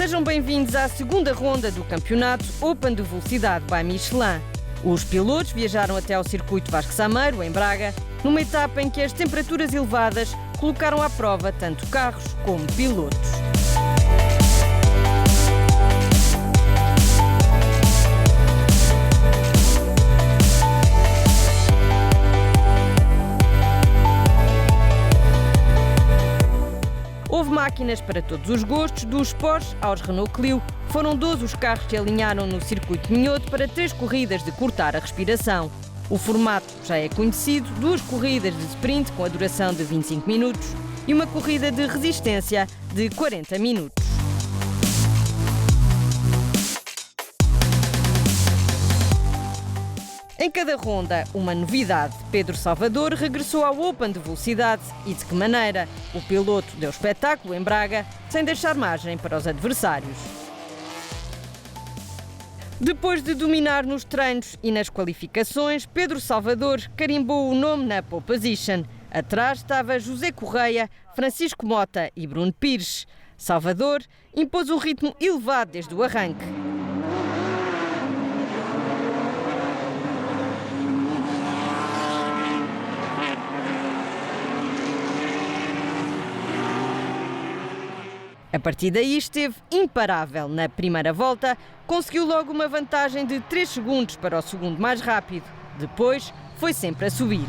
Sejam bem-vindos à segunda ronda do campeonato Open de Velocidade by Michelin. Os pilotos viajaram até ao circuito Vasco Sameiro, em Braga, numa etapa em que as temperaturas elevadas colocaram à prova tanto carros como pilotos. Houve máquinas para todos os gostos, dos Porsche aos Renault Clio. Foram 12 os carros que alinharam no circuito Minhoto para 3 corridas de cortar a respiração. O formato já é conhecido, 2 corridas de sprint com a duração de 25 minutos e uma corrida de resistência de 40 minutos. Em cada ronda, uma novidade. Pedro Salvador regressou ao Open de Velocidade e de que maneira? O piloto deu espetáculo em Braga, sem deixar margem para os adversários. Depois de dominar nos treinos e nas qualificações, Pedro Salvador carimbou o nome na pole position. Atrás estava José Correia, Francisco Mota e Bruno Pires. Salvador impôs um ritmo elevado desde o arranque. A partir daí esteve imparável. Na primeira volta, conseguiu logo uma vantagem de 3 segundos para o segundo mais rápido. Depois, foi sempre a subir.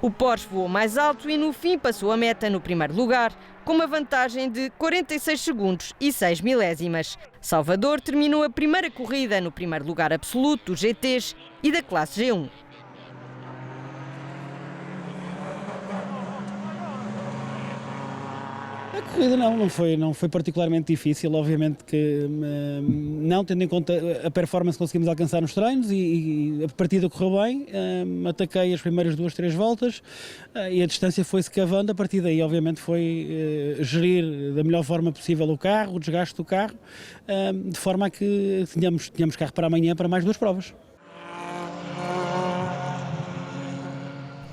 O Porsche voou mais alto e no fim passou a meta no primeiro lugar, com uma vantagem de 46 segundos e 6 milésimas. Salvador terminou a primeira corrida no primeiro lugar absoluto dos GTs e da classe G1. A corrida não foi particularmente difícil, obviamente que não, tendo em conta a performance que conseguimos alcançar nos treinos e a partida correu bem, ataquei as primeiras 2, 3 voltas e a distância foi-se cavando. A partir daí obviamente foi gerir da melhor forma possível o carro, o desgaste do carro, de forma a que tínhamos carro para amanhã para mais 2 provas.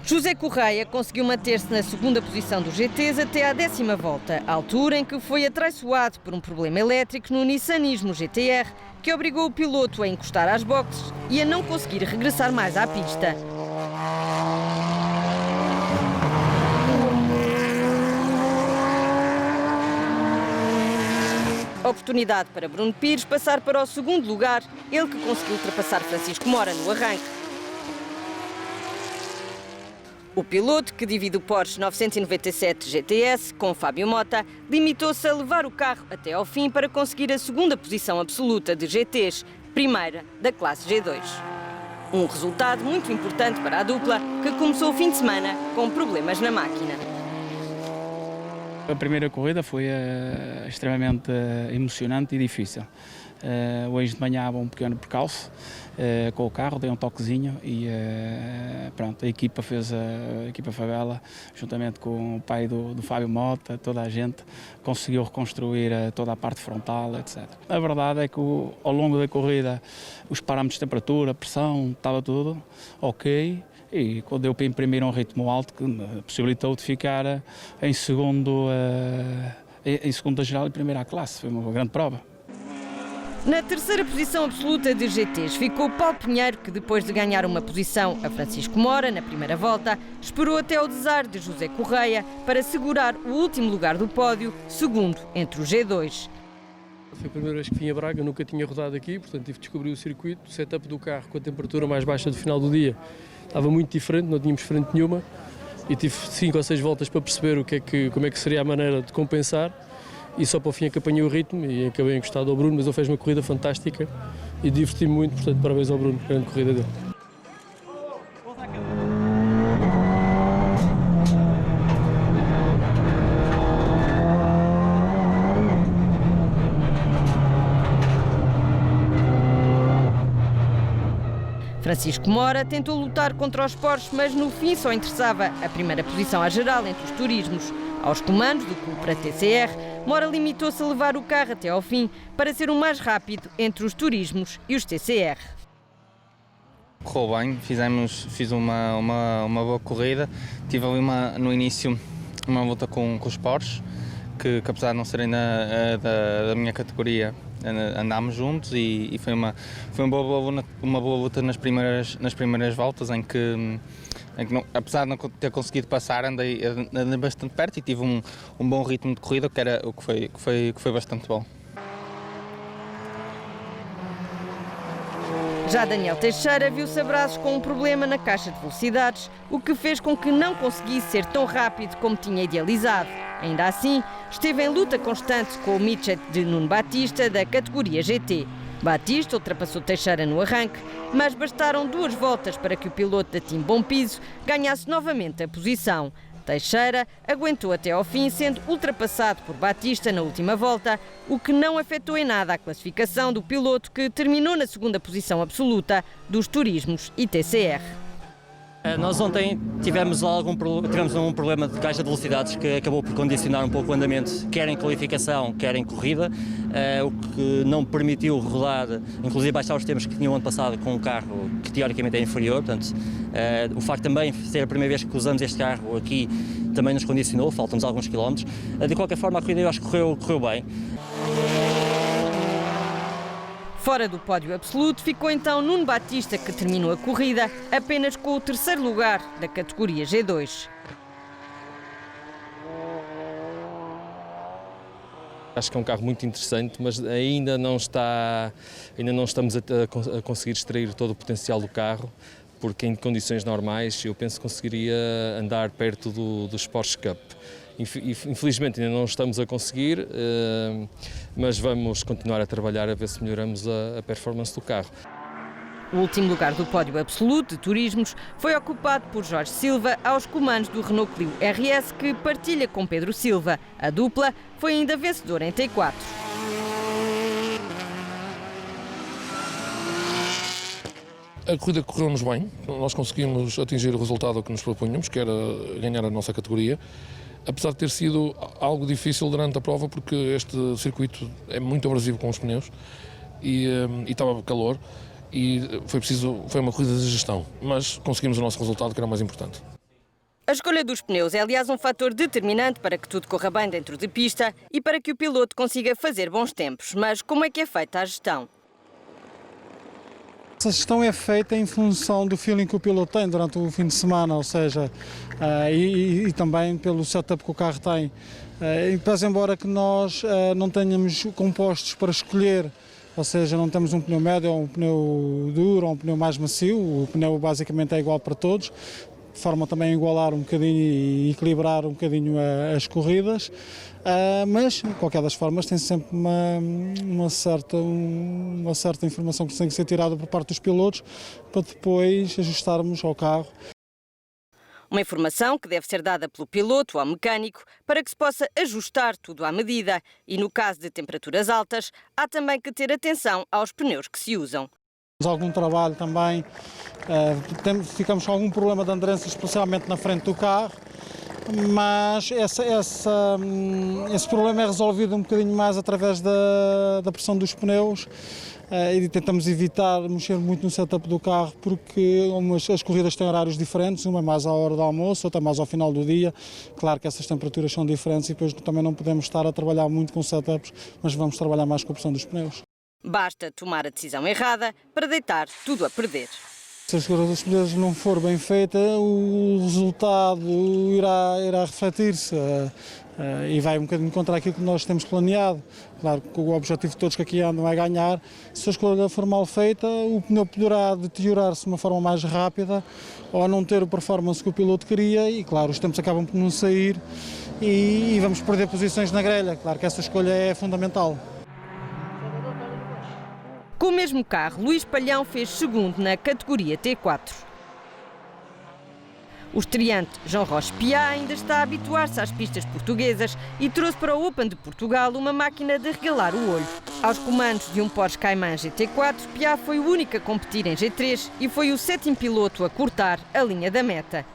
José Correia conseguiu manter-se na segunda posição dos GTs até à 10ª volta, altura em que foi atraiçoado por um problema elétrico no Nissanismo GT-R, que obrigou o piloto a encostar às boxes e a não conseguir regressar mais à pista. Oportunidade para Bruno Pires passar para o segundo lugar, ele que conseguiu ultrapassar Francisco Mora no arranque. O piloto, que divide o Porsche 997 GTS com Fábio Mota, limitou-se a levar o carro até ao fim para conseguir a segunda posição absoluta de GTs, primeira da classe G2. Um resultado muito importante para a dupla, que começou o fim de semana com problemas na máquina. A primeira corrida foi extremamente emocionante e difícil. Hoje de manhã houve um pequeno percalço com o carro, dei um toquezinho e pronto, a equipa Favela, juntamente com o pai do Fábio Mota, toda a gente, conseguiu reconstruir toda a parte frontal, etc. A verdade é que ao longo da corrida os parâmetros de temperatura, pressão, estava tudo ok. E quando deu para imprimir um ritmo alto que me possibilitou de ficar em segundo da geral e primeira à classe. Foi uma grande prova. Na terceira posição absoluta de GTs ficou Paulo Pinheiro, que depois de ganhar uma posição a Francisco Mora na primeira volta, esperou até ao desar de José Correia para segurar o último lugar do pódio, segundo entre os G2. Foi a primeira vez que vim a Braga, nunca tinha rodado aqui, portanto tive de descobrir o circuito. O setup do carro com a temperatura mais baixa do final do dia estava muito diferente, não tínhamos frente nenhuma e tive 5 ou 6 voltas para perceber como é que seria a maneira de compensar e só para o fim é que apanhei o ritmo e acabei encostado ao Bruno, mas ele fez uma corrida fantástica e diverti-me muito, portanto parabéns ao Bruno, grande corrida dele. Francisco Mora tentou lutar contra os Porsche, mas no fim só interessava a primeira posição à geral entre os turismos. Aos comandos do Cupra TCR, Mora limitou-se a levar o carro até ao fim para ser o mais rápido entre os turismos e os TCR. Correu bem, fiz uma boa corrida. Tive ali no início uma luta com os Porsche, que apesar de não serem da minha categoria, andámos juntos e foi uma boa luta nas primeiras voltas, em que apesar de não ter conseguido passar, andei bastante perto e tive um bom ritmo de corrida, o que foi bastante bom. Já Daniel Teixeira viu-se a braços com um problema na caixa de velocidades, o que fez com que não conseguisse ser tão rápido como tinha idealizado. Ainda assim, esteve em luta constante com o midget de Nuno Batista da categoria GT. Batista ultrapassou Teixeira no arranque, mas bastaram 2 voltas para que o piloto da Team Bom Piso ganhasse novamente a posição. Teixeira aguentou até ao fim, sendo ultrapassado por Batista na última volta, o que não afetou em nada a classificação do piloto, que terminou na 2ª posição absoluta dos turismos e TCR. Nós ontem tivemos um problema de caixa de velocidades que acabou por condicionar um pouco o andamento, quer em qualificação, quer em corrida, o que não permitiu rodar, inclusive baixar os tempos que tinha o ano passado com um carro que teoricamente é inferior. Portanto, o facto também de ser a primeira vez que usamos este carro aqui também nos condicionou, faltam-nos alguns quilómetros. De qualquer forma, a corrida eu acho que correu bem. Fora do pódio absoluto ficou então Nuno Batista, que terminou a corrida apenas com o 3º lugar da categoria G2. Acho que é um carro muito interessante, mas ainda não estamos a conseguir extrair todo o potencial do carro, porque em condições normais eu penso que conseguiria andar perto dos Porsche Cup. Infelizmente ainda não estamos a conseguir, mas vamos continuar a trabalhar a ver se melhoramos a performance do carro. O último lugar do pódio absoluto de turismos foi ocupado por Jorge Silva aos comandos do Renault Clio RS, que partilha com Pedro Silva. A dupla foi ainda vencedora em T4. A corrida correu-nos bem, nós conseguimos atingir o resultado que nos propunhamos, que era ganhar a nossa categoria. Apesar de ter sido algo difícil durante a prova, porque este circuito é muito abrasivo com os pneus e estava calor e foi uma corrida de gestão, mas conseguimos o nosso resultado, que era o mais importante. A escolha dos pneus é, aliás, um fator determinante para que tudo corra bem dentro de pista e para que o piloto consiga fazer bons tempos. Mas como é que é feita a gestão? Essa gestão é feita em função do feeling que o piloto tem durante o fim de semana, ou seja, e também pelo setup que o carro tem. Pese embora que nós não tenhamos compostos para escolher, ou seja, não temos um pneu médio ou um pneu duro ou um pneu mais macio, o pneu basicamente é igual para todos, de forma também a igualar um bocadinho e equilibrar um bocadinho as corridas. Mas, de qualquer das formas, tem sempre uma certa informação que tem que ser tirada por parte dos pilotos para depois ajustarmos ao carro. Uma informação que deve ser dada pelo piloto ao mecânico para que se possa ajustar tudo à medida. E no caso de temperaturas altas, há também que ter atenção aos pneus que se usam. Algum trabalho também, ficamos com algum problema de aderência, especialmente na frente do carro, mas esse problema é resolvido um bocadinho mais através da pressão dos pneus e tentamos evitar mexer muito no setup do carro, porque as corridas têm horários diferentes, uma é mais à hora do almoço, outra mais ao final do dia. Claro que essas temperaturas são diferentes e depois também não podemos estar a trabalhar muito com setups, mas vamos trabalhar mais com a pressão dos pneus. Basta tomar a decisão errada para deitar tudo a perder. Se a escolha dos pneus não for bem feita, o resultado irá refletir-se e vai um bocadinho contra aquilo que nós temos planeado. Claro que o objetivo de todos que aqui andam é ganhar. Se a escolha for mal feita, o pneu poderá deteriorar-se de uma forma mais rápida ou não ter a performance que o piloto queria e, claro, os tempos acabam por não sair e vamos perder posições na grelha. Claro que essa escolha é fundamental. Com o mesmo carro, Luís Palhão fez segundo na categoria T4. O estreante João Rocha Piá ainda está a habituar-se às pistas portuguesas e trouxe para o Open de Portugal uma máquina de regalar o olho. Aos comandos de um Porsche Cayman GT4, Piá foi o único a competir em G3 e foi o 7º piloto a cortar a linha da meta.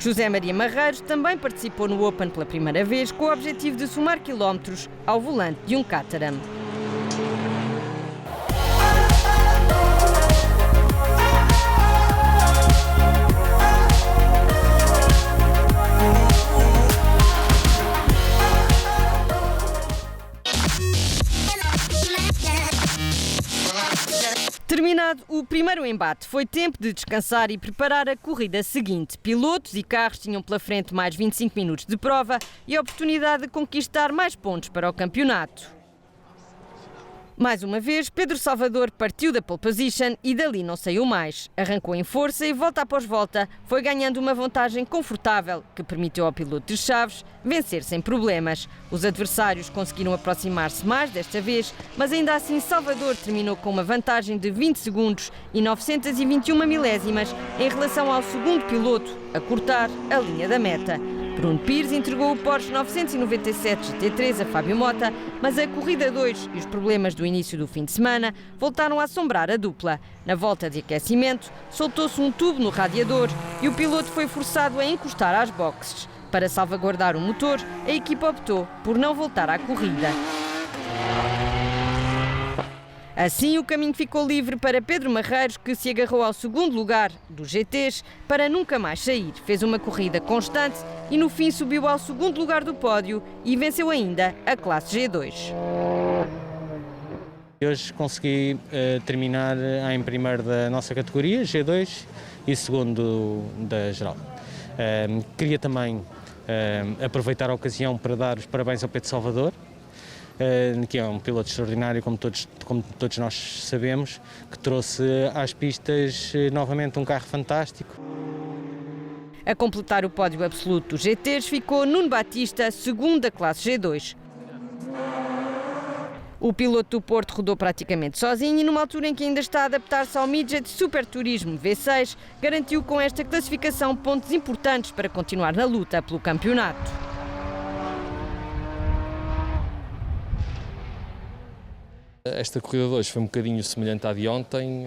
José Maria Marreiros também participou no Open pela primeira vez com o objetivo de somar quilómetros ao volante de um Caterham. Terminado o primeiro embate, foi tempo de descansar e preparar a corrida seguinte. Pilotos e carros tinham pela frente mais 25 minutos de prova e a oportunidade de conquistar mais pontos para o campeonato. Mais uma vez, Pedro Salvador partiu da pole position e dali não saiu mais. Arrancou em força e, volta após volta, foi ganhando uma vantagem confortável que permitiu ao piloto de Chaves vencer sem problemas. Os adversários conseguiram aproximar-se mais desta vez, mas ainda assim Salvador terminou com uma vantagem de 20 segundos e 921 milésimas em relação ao segundo piloto a cortar a linha da meta. Bruno Pires entregou o Porsche 997 GT3 a Fábio Mota, mas a corrida 2 e os problemas do início do fim de semana voltaram a assombrar a dupla. Na volta de aquecimento, soltou-se um tubo no radiador e o piloto foi forçado a encostar às boxes. Para salvaguardar o motor, a equipa optou por não voltar à corrida. Assim, o caminho ficou livre para Pedro Marreiros, que se agarrou ao segundo lugar dos GTs para nunca mais sair. Fez uma corrida constante e no fim subiu ao segundo lugar do pódio e venceu ainda a classe G2. Hoje consegui terminar em primeiro da nossa categoria, G2, e segundo da geral. Queria também aproveitar a ocasião para dar os parabéns ao Pedro Salvador, que é um piloto extraordinário, como todos nós sabemos, que trouxe às pistas novamente um carro fantástico. A completar o pódio absoluto dos GTs ficou Nuno Batista, segundo da classe G2. O piloto do Porto rodou praticamente sozinho e, numa altura em que ainda está a adaptar-se ao Midget Super Turismo V6, garantiu com esta classificação pontos importantes para continuar na luta pelo campeonato. Esta corrida de hoje foi um bocadinho semelhante à de ontem,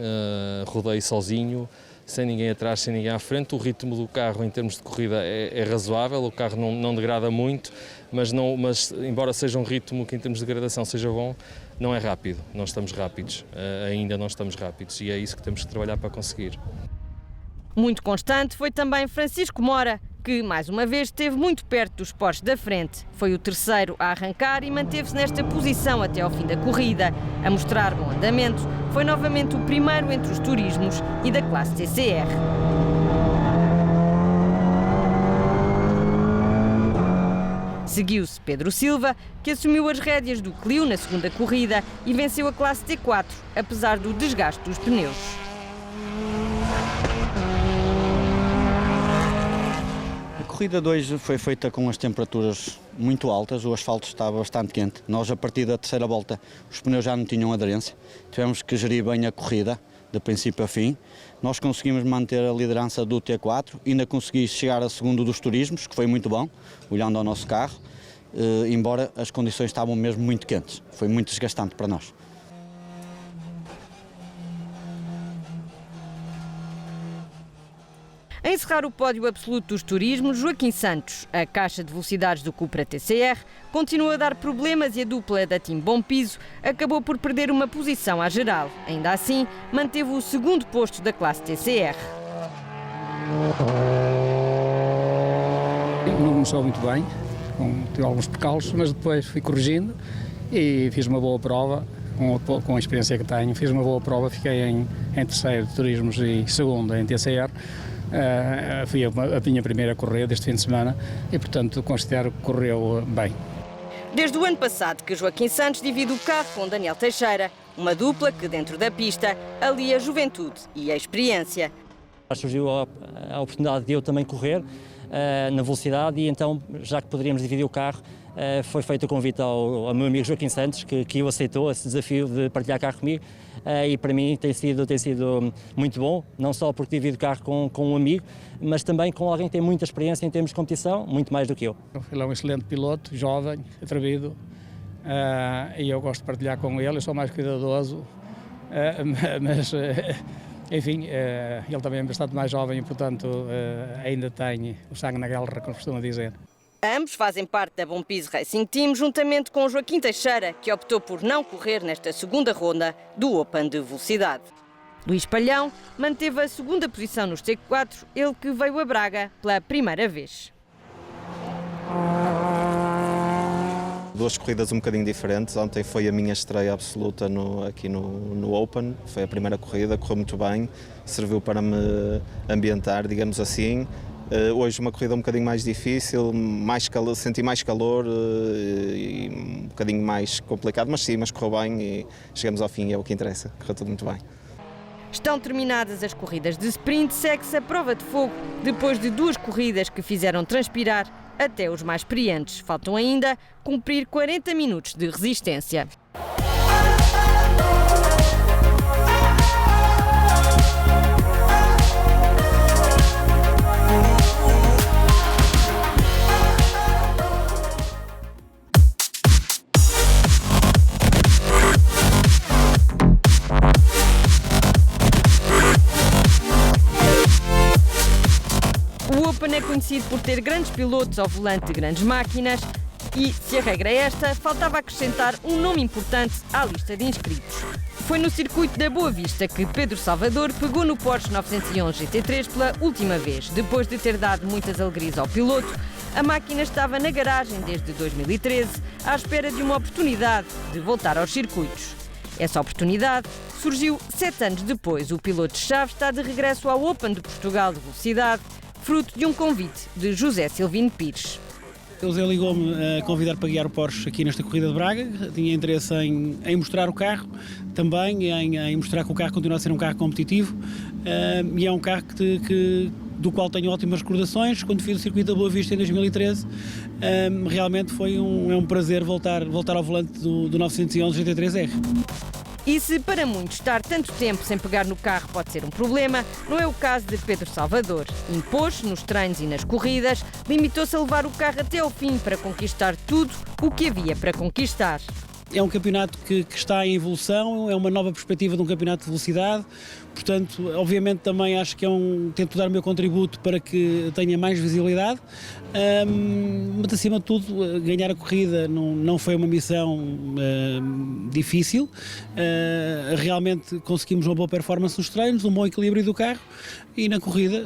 rodei sozinho, sem ninguém atrás, sem ninguém à frente. O ritmo do carro em termos de corrida é razoável, o carro não degrada muito, mas embora seja um ritmo que em termos de degradação seja bom, não é rápido, não estamos rápidos, ainda não estamos rápidos e é isso que temos que trabalhar para conseguir. Muito constante foi também Francisco Mora, que mais uma vez esteve muito perto dos postos da frente. Foi o terceiro a arrancar e manteve-se nesta posição até ao fim da corrida. A mostrar bom andamento, foi novamente o primeiro entre os turismos e da classe TCR. Seguiu-se Pedro Silva, que assumiu as rédeas do Clio na segunda corrida e venceu a classe T4, apesar do desgaste dos pneus. A corrida 2 foi feita com as temperaturas muito altas, o asfalto estava bastante quente. Nós, a partir da terceira volta, os pneus já não tinham aderência. Tivemos que gerir bem a corrida, de princípio a fim. Nós conseguimos manter a liderança do T4, ainda consegui chegar a segundo dos turismos, que foi muito bom, olhando ao nosso carro, embora as condições estavam mesmo muito quentes. Foi muito desgastante para nós. A encerrar o pódio absoluto dos turismos, Joaquim Santos, a caixa de velocidades do Cupra TCR, continua a dar problemas e a dupla da Team Bom Piso acabou por perder uma posição à geral. Ainda assim, manteve o segundo posto da classe TCR. Não começou muito bem, tive alguns percalços, mas depois fui corrigindo e fiz uma boa prova. Com a experiência que tenho, fiz uma boa prova, fiquei em terceiro de turismos e segundo em TCR. Fui a minha primeira corrida deste fim de semana e, portanto, considero que correu bem. Desde o ano passado que Joaquim Santos divide o carro com Daniel Teixeira, uma dupla que, dentro da pista, alia a juventude e a experiência. Surgiu a oportunidade de eu também correr na velocidade e então, já que poderíamos dividir o carro, foi feito o convite ao meu amigo Joaquim Santos, que o aceitou esse desafio de partilhar carro comigo e para mim tem sido muito bom, não só porque divido o carro com um amigo, mas também com alguém que tem muita experiência em termos de competição, muito mais do que eu. Ele é um excelente piloto, jovem, atrevido, e eu gosto de partilhar com ele, eu sou mais cuidadoso, mas enfim, ele também é bastante mais jovem e, portanto, ainda tem o sangue na guerra, como costuma dizer. Ambos fazem parte da Bompise Racing Team, juntamente com Joaquim Teixeira, que optou por não correr nesta segunda ronda do Open de velocidade. Luís Palhão manteve a segunda posição nos T4, ele que veio a Braga pela primeira vez. Duas corridas um bocadinho diferentes. Ontem foi a minha estreia absoluta aqui no Open. Foi a primeira corrida, correu muito bem, serviu para me ambientar, digamos assim. Hoje uma corrida um bocadinho mais difícil, senti mais calor e um bocadinho mais complicado, mas sim, mas correu bem e chegamos ao fim e é o que interessa, correu tudo muito bem. Estão terminadas as corridas de sprint, segue-se a prova de fogo, depois de duas corridas que fizeram transpirar até os mais experientes. Faltam ainda cumprir 40 minutos de resistência. O Open é conhecido por ter grandes pilotos ao volante de grandes máquinas e, se a regra é esta, faltava acrescentar um nome importante à lista de inscritos. Foi no circuito da Boa Vista que Pedro Salvador pegou no Porsche 911 GT3 pela última vez. Depois de ter dado muitas alegrias ao piloto, a máquina estava na garagem desde 2013, à espera de uma oportunidade de voltar aos circuitos. Essa oportunidade surgiu 7 anos depois. O piloto-chave está de regresso ao Open de Portugal de velocidade, fruto de um convite de José Silvino Pires. O José ligou-me a convidar para guiar o Porsche aqui nesta corrida de Braga. Tinha interesse em mostrar o carro, também em mostrar que o carro continua a ser um carro competitivo e é um carro do qual tenho ótimas recordações. Quando fiz o circuito da Boa Vista em 2013, realmente foi um prazer voltar ao volante do 911 GT3R. E se para muitos estar tanto tempo sem pegar no carro pode ser um problema, não é o caso de Pedro Salvador. Impôs-se nos treinos e nas corridas, limitou-se a levar o carro até ao fim para conquistar tudo o que havia para conquistar. É um campeonato que está em evolução, é uma nova perspectiva de um campeonato de velocidade, portanto, obviamente também acho que tento dar o meu contributo para que tenha mais visibilidade, mas acima de tudo, ganhar a corrida não foi uma missão difícil, realmente conseguimos uma boa performance nos treinos, um bom equilíbrio do carro e na corrida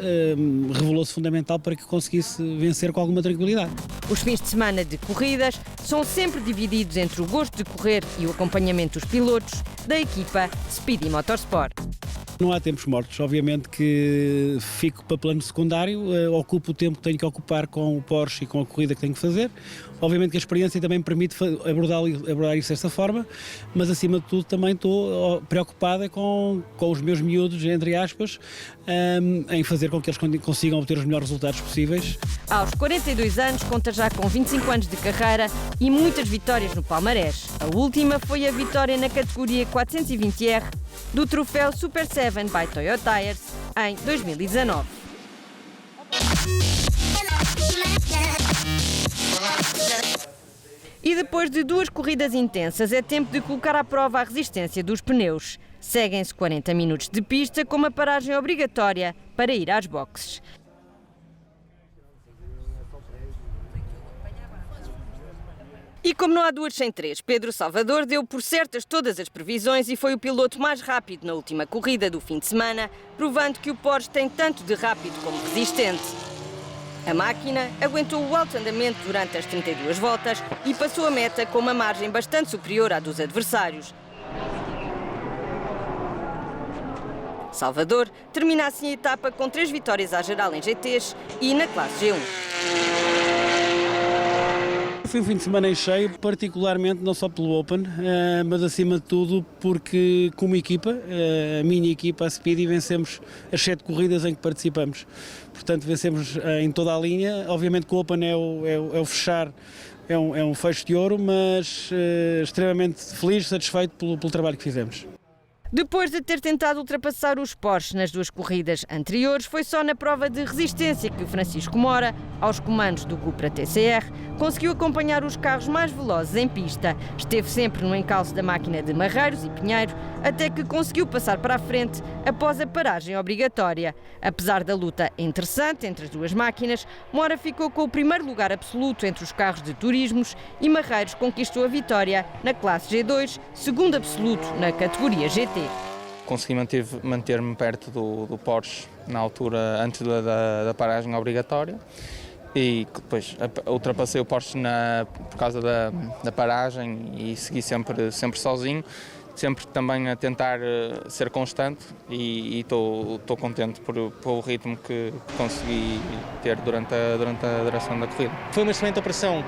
revelou-se fundamental para que conseguisse vencer com alguma tranquilidade. Os fins de semana de corridas são sempre divididos entre o gosto de correr e o acompanhamento dos pilotos da equipa Speedy Motorsport. Não há tempos mortos, obviamente que fico para plano secundário, ocupo o tempo que tenho que ocupar com o Porsche e com a corrida que tenho que fazer. Obviamente que a experiência também me permite abordar isso desta forma, mas acima de tudo também estou preocupada com os meus miúdos, entre aspas, em fazer com que eles consigam obter os melhores resultados possíveis. Aos 42 anos, conta já com 25 anos de carreira e muitas vitórias no palmarés. A última foi a vitória na categoria 420R do troféu Super 7 by Toyota Tires em 2019. E depois de duas corridas intensas, é tempo de colocar à prova a resistência dos pneus. Seguem-se 40 minutos de pista com uma paragem obrigatória para ir às boxes. E como não há duas sem três, Pedro Salvador deu por certas todas as previsões e foi o piloto mais rápido na última corrida do fim de semana, provando que o Porsche tem tanto de rápido como resistente. A máquina aguentou o alto andamento durante as 32 voltas e passou a meta com uma margem bastante superior à dos adversários. Salvador termina assim a etapa com 3 vitórias à geral em GTs e na classe G1. Foi um fim de semana em cheio, particularmente não só pelo Open, mas acima de tudo porque como equipa, a minha equipa, a Speedy, vencemos as 7 corridas em que participamos. Portanto, vencemos em toda a linha. Obviamente que o Open é o fechar, é um fecho de ouro, mas extremamente feliz, satisfeito pelo trabalho que fizemos. Depois de ter tentado ultrapassar os Porsche nas 2 corridas anteriores, foi só na prova de resistência que Francisco Mora, aos comandos do Cupra TCR, conseguiu acompanhar os carros mais velozes em pista. Esteve sempre no encalço da máquina de Marreiros e Pinheiro, até que conseguiu passar para a frente após a paragem obrigatória. Apesar da luta interessante entre as 2 máquinas, Mora ficou com o primeiro lugar absoluto entre os carros de turismos e Marreiros conquistou a vitória na classe G2, segundo absoluto na categoria GT. Consegui manter-me perto do Porsche na altura antes da paragem obrigatória e depois ultrapassei o Porsche por causa da paragem e segui sempre sozinho, sempre também a tentar ser constante e estou contente pelo ritmo que consegui ter durante a duração da corrida. Foi uma excelente operação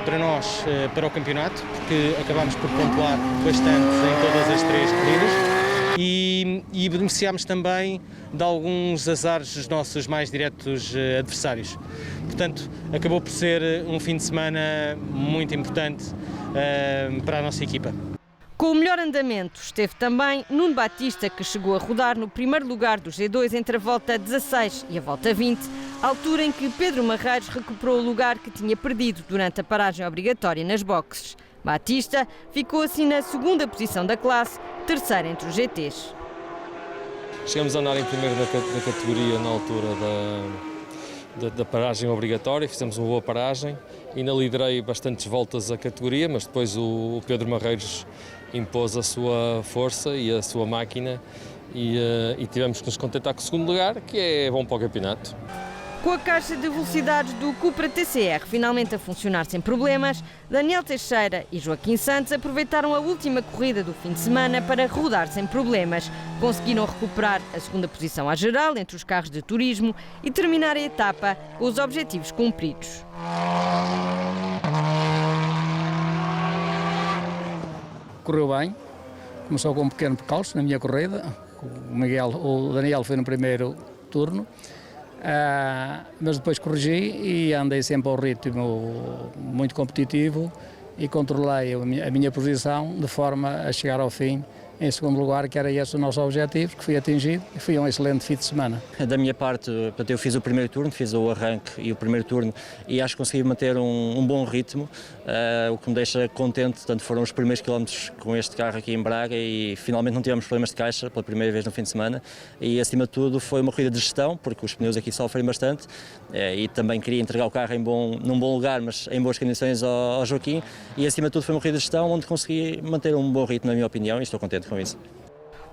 para nós, para o campeonato, porque acabámos por pontuar bastante em todas as 3 corridas. E beneficiámos também de alguns azares dos nossos mais diretos adversários. Portanto, acabou por ser um fim de semana muito importante para a nossa equipa. Com o melhor andamento esteve também Nuno Batista, que chegou a rodar no primeiro lugar do G2 entre a volta 16 e a volta 20, altura em que Pedro Marreiros recuperou o lugar que tinha perdido durante a paragem obrigatória nas boxes. Batista ficou assim na 2ª posição da classe, terceira entre os GTs. Chegamos a andar em primeiro da categoria na altura da paragem obrigatória, fizemos uma boa paragem, ainda liderei bastantes voltas a categoria, mas depois o Pedro Marreiros impôs a sua força e a sua máquina e tivemos que nos contentar com o 2º lugar, que é bom para o campeonato. Com a caixa de velocidades do Cupra TCR finalmente a funcionar sem problemas, Daniel Teixeira e Joaquim Santos aproveitaram a última corrida do fim de semana para rodar sem problemas. Conseguiram recuperar a 2ª posição à geral entre os carros de turismo e terminar a etapa com os objetivos cumpridos. Correu bem, começou com um pequeno percalço na minha corrida, o Daniel foi no primeiro turno. Mas depois corrigi e andei sempre ao ritmo muito competitivo e controlei a minha posição de forma a chegar ao fim em 2º lugar, que era esse o nosso objetivo, que foi atingido e foi um excelente fim de semana. Da minha parte, eu fiz o primeiro turno, fiz o arranque e o primeiro turno e acho que consegui manter um bom ritmo, o que me deixa contente. Portanto, foram os primeiros quilómetros com este carro aqui em Braga e finalmente não tivemos problemas de caixa pela primeira vez no fim de semana e acima de tudo foi uma corrida de gestão, porque os pneus aqui sofrem bastante e também queria entregar o carro num bom lugar, mas em boas condições ao Joaquim e acima de tudo foi uma corrida de gestão onde consegui manter um bom ritmo na minha opinião e estou contente com isso.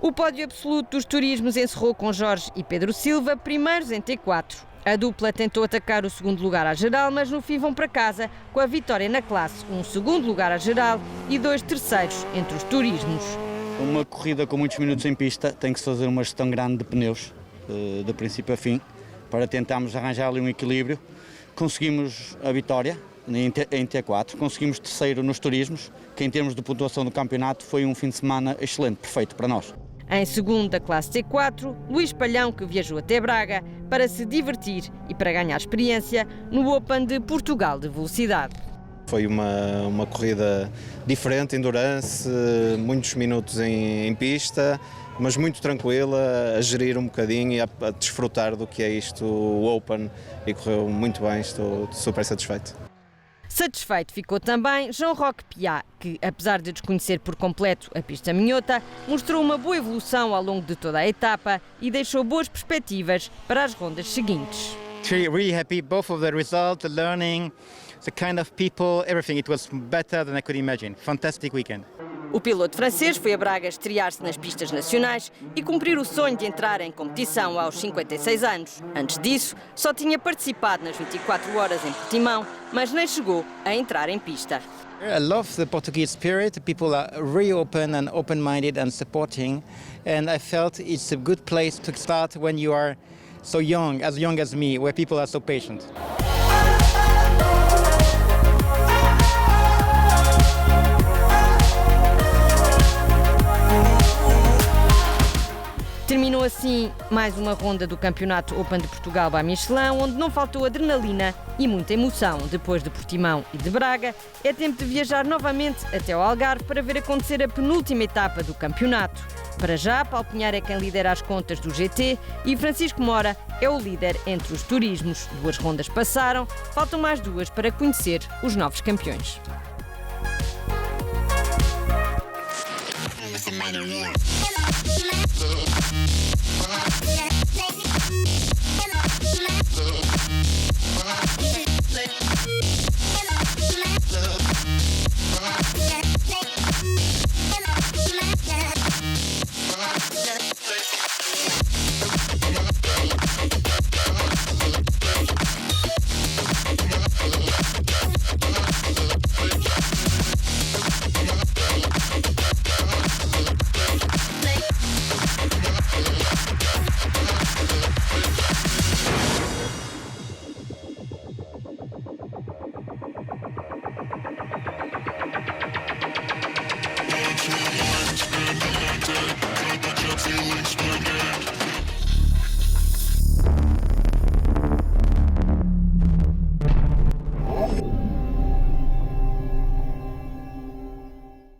O pódio absoluto dos turismos encerrou com Jorge e Pedro Silva, primeiros em T4. A dupla tentou atacar o 2º lugar à geral, mas no fim vão para casa com a vitória na classe, um 2º lugar à geral e 2 terceiros entre os turismos. Uma corrida com muitos minutos em pista tem que se fazer uma gestão grande de pneus, de princípio a fim, para tentarmos arranjar ali um equilíbrio. Conseguimos a vitória em T4, conseguimos terceiro nos turismos, que em termos de pontuação do campeonato foi um fim de semana excelente, perfeito para nós. Em 2º da classe T4, Luís Palhão, que viajou até Braga para se divertir e para ganhar experiência no Open de Portugal de velocidade. Foi uma corrida diferente, endurance, muitos minutos em pista, mas muito tranquila, a gerir um bocadinho e a desfrutar do que é isto, o Open, e correu muito bem, estou super satisfeito. Satisfeito ficou também João Roque Piá, que, apesar de desconhecer por completo a pista minhota, mostrou uma boa evolução ao longo de toda a etapa e deixou boas perspectivas para as rondas seguintes. Really happy, both of the result, the learning, the kind of people, everything. It was better than I could imagine. Fantastic weekend. O piloto francês foi a Braga estrear-se nas pistas nacionais e cumprir o sonho de entrar em competição aos 56 anos. Antes disso, só tinha participado nas 24 horas em Portimão, mas nem chegou a entrar em pista. I love the Portuguese spirit. The people are really open and open-minded and supporting. And I felt it's a good place to start when you are so young as me, where people are so patient. Terminou assim mais uma ronda do Campeonato Open de Portugal by Michelin, onde não faltou adrenalina e muita emoção. Depois de Portimão e de Braga, é tempo de viajar novamente até ao Algarve para ver acontecer a penúltima etapa do campeonato. Para já, Paulo Pinheiro é quem lidera as contas do GT e Francisco Mora é o líder entre os turismos. 2 rondas passaram, faltam mais 2 para conhecer os novos campeões.